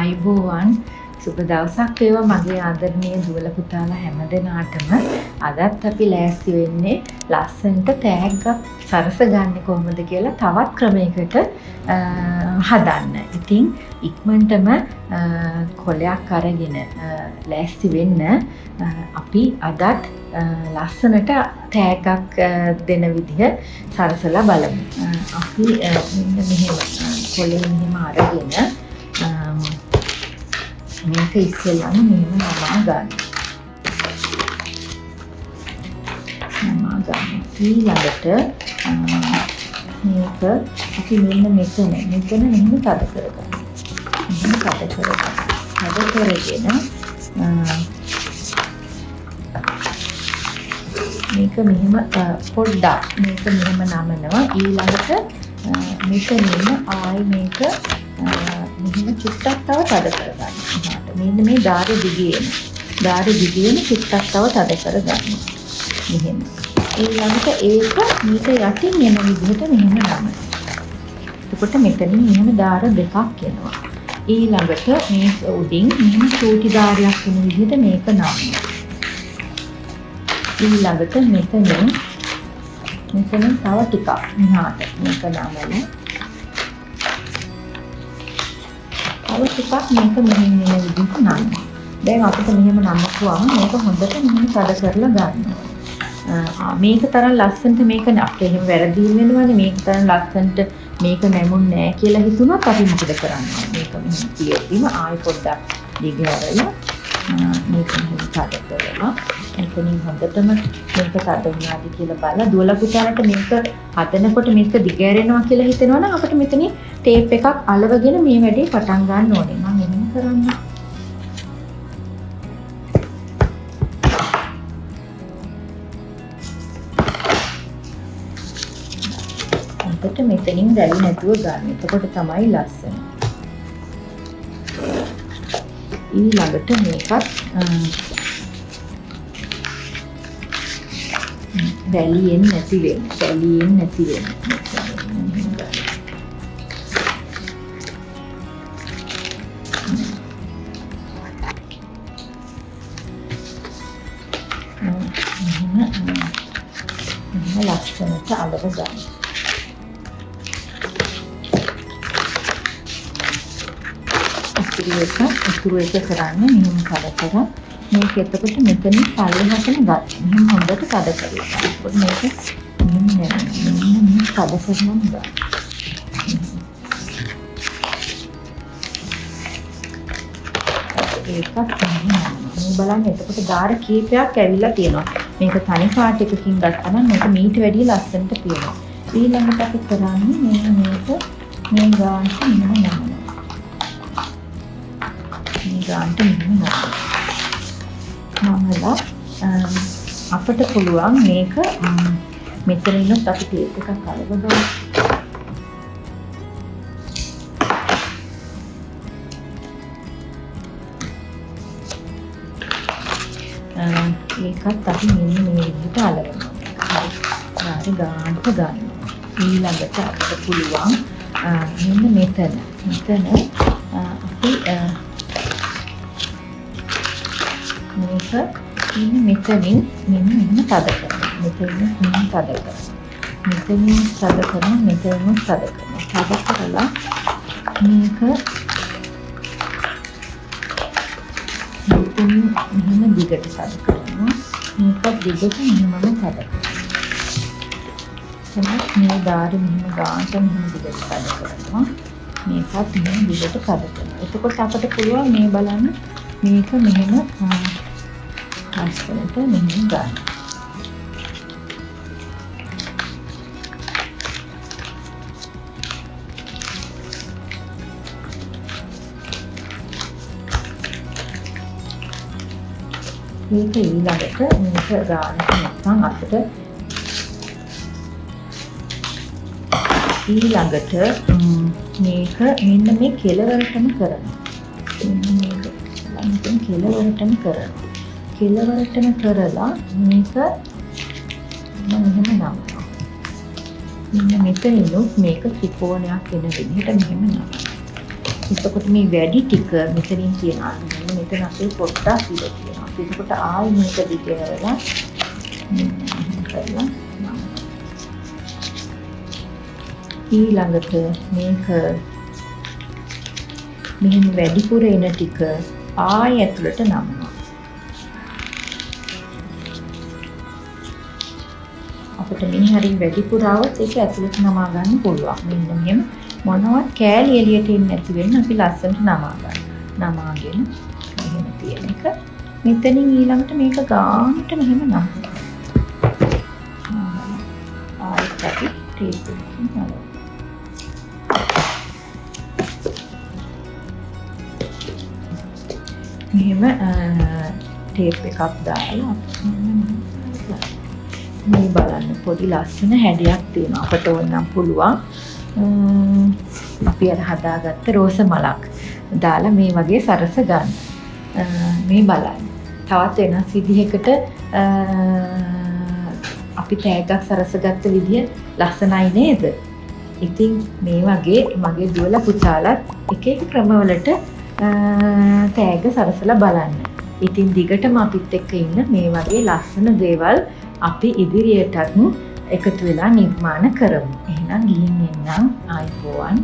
ආයුබෝවන් සුබ දවසක් වේවා මගේ ආදරණීය දුවල පුතාලා හැමදෙනාටම. අදත් අපි ලෑස්ති වෙන්නේ ලස්සනට තෑග්ගක් සරසගන්නේ කොහොමද කියලා තවත් ක්‍රමයකට හදන්න. ඉතින් ඉක්මනටම කොලයක් අරගෙන ලෑස්ති වෙන්න. අපි අදත් ලස්සනට තෑග්ගක් දෙන විදිහ සරසලා බලමු. අපි මෙන්න මෙහෙම කොලේ මෙහෙම අරගෙන මේක ඉස්සෙල්ලාම මෙහෙම නමා ගන්න. ඊළඟට මේක අපි මෙන්න මෙතන මෙහෙම තද කරගන්න. මෙහෙම තද කරගන්න. තද කරගෙන මේක මෙහෙම පොඩ්ඩක් මේක මෙහෙම නමනවා. ඊළඟට මෙතනින් ආයි මේක මෙහෙම චුට්ටක් තව තද කරගන්න. මෙන්න මේ ධාරි දිගේම චුට්ටක් තව තද කරගන්න. මෙහෙම. ඊළඟට ඒක මේක යටින් එන විදිහට මෙහෙම නමනවා. එතකොට මෙතනින් මෙහෙම ධාර දෙකක් එනවා. ඊළඟට මේ උඩින් මෙහෙම චූටි ධාරයක් වෙන විදිහට මේක නමනවා. ඊළඟට මෙතනින් තව ටිකක් මෙහාට මේක නමලා තව ටිකක් මේක මෙහෙම එන විදිහට නමනවා. දැන් අපිට මෙහෙම නමපුවාම මේක හොඳට මෙහෙම තද කරලා ගන්නවා. මේක තරම් ලස්සනට මේක අපිට එහෙම වැරදීම් වෙනවනේ. මේක තරම් ලස්සනට මේක නැමුන්නේ නැහැ කියලා හිතුණොත් අපි මොකද කරන්නේ? මේක මෙහෙම තියෙද්දිම ආයෙ පොඩ්ඩක් දිගහැරලා මේක මෙහෙම තද කරලා එතනින් හොඳටම මේක තද වුණාද කියලා බලලා දුවලා පුතාලට මේක හදනකොට මේක දිගහැරෙනවා කියලා හිතෙනවා නම් අපිට මෙතනින් ටේප් එකක් අලවගෙන මේ වැඩේ පටන් ගන්න ඕනේ. මම එහෙම කරන්නේ. අපිට මෙතනින් රැලි නැතුව ගන්න. එතකොට තමයි ලස්සන. ඊළඟට මේකත් රැලියෙන් නැති වෙන්න. ලස්සනට අලව ගන්න. ඉතුරු එක කරන්නේ මෙහෙම කරලා මේක එතකොට මෙතනින් පල්ලෙහාටම ගන්න. මෙහෙම හොඳට තද කරලා. ඒකත් මේක මෙහෙම තද කරනවා ගන්න. ඒකත් මේ බලන්න එතකොට ධාර කීපයක් ඇවිල්ලා තියෙනවා. මේක තනි පාට එකකින් ගත්තා නම් මේක මීට වැඩිය ලස්සනට පේනවා. ඊළඟට අපි කරන්නේ මේක මේ ගානට මෙහෙම නමනවා. මේ ගානට මෙහෙම නමලා අපිට පුළුවන් මේක මෙතනින්වත් අපි ටේප් එකක් අලවගමු. ඒකත් අපි මෙන්න මේ විදිහට අලවනවා. හරි ගානට ගන්නවා. ඊළඟට අපිට පුළුවන් මෙන්න මෙතන අපි මේක මෙතනින් මෙන්න තද කරනවා. මෙතනින් තද කරනවා. තද කරලා මේක මෙහෙම දිගට තද කරනවා. මේක දිගට මෙහෙමම තද කරනවා. මේ ධාරි මෙහෙම ගානට මෙහෙම දිගට තද කරනවා. මේකත් මෙහෙම දිගට තද කරනවා. එතකොට අපිට පුළුවන් මේ බලන්න මේක මෙහෙම ලස්සනට මෙහෙම ගන්න. මේක ඊළඟට මේක ගානට නැත්නම් අපිට ඊළඟට මේක මෙන්න මේ කෙලවරටම කරනවා. මෙන්න කෙලවරටම කරලා මේක මෙහෙම නමනවා. මෙන්න මෙතනිනුත් මේක ත්‍රිකෝණයක් වෙන විදිහට මෙහෙම නමනවා. එතකොට මේ වැඩි ටික මෙතනින් තියනවා. මෙතන අපේ පොට්ටක් ඉඳ තියෙනවා. එතකොට ආයි මේක දිගහැරලා කරලා ඊළඟට මේක මෙහෙම වැඩිපුර එන ටික ආයි ඇතුළට නමනවා. අපිට මේ හරිය වැඩිපුර આવොත් ඒක ඇතුළට නමා ගන්න පුළුවන්. මෙන්න මෙහෙම මොනවත් කෑලි එළියට එන්නේ නැති වෙන්න අපි ලස්සනට නමා ගන්න. නමාගෙන මෙහෙම තියෙන එක මෙතනින් ඊළඟට මේක ගානට මෙහෙම නමනවා. ආයෙත් අපි ටේප් එකකින් නමනවා. මෙහෙම ටේප් එකක් දාලා මේ බලන්න පොඩි ලස්සන හැඩයක් තියෙනවා. අපට ඕනනම් පුළුවන් අපි අර හදාගත්ත රෝස මලක් දාලා මේ වගේ සරස ගන්න. මේ බලන්න. තවත් වෙනස් විදිහකට අපි තෑග්ගක් සරසගත්ත විදිය ලස්සනයි නේද? ඉතින් මේ වගේ මගේ දුවලා පුතාලත් එක එක ක්‍රමවලට තෑග්ග සරසලා බලන්න. ඉතින් දිගටම අපිත් එක්ක ඉන්න මේ වගේ ලස්සන දේවල් අපි ඉදිරියටත් එකතු වෙලා නිර්මාණ කරමු. එහෙනම් ගිහින් එන්නම් ආයිබෝවන්.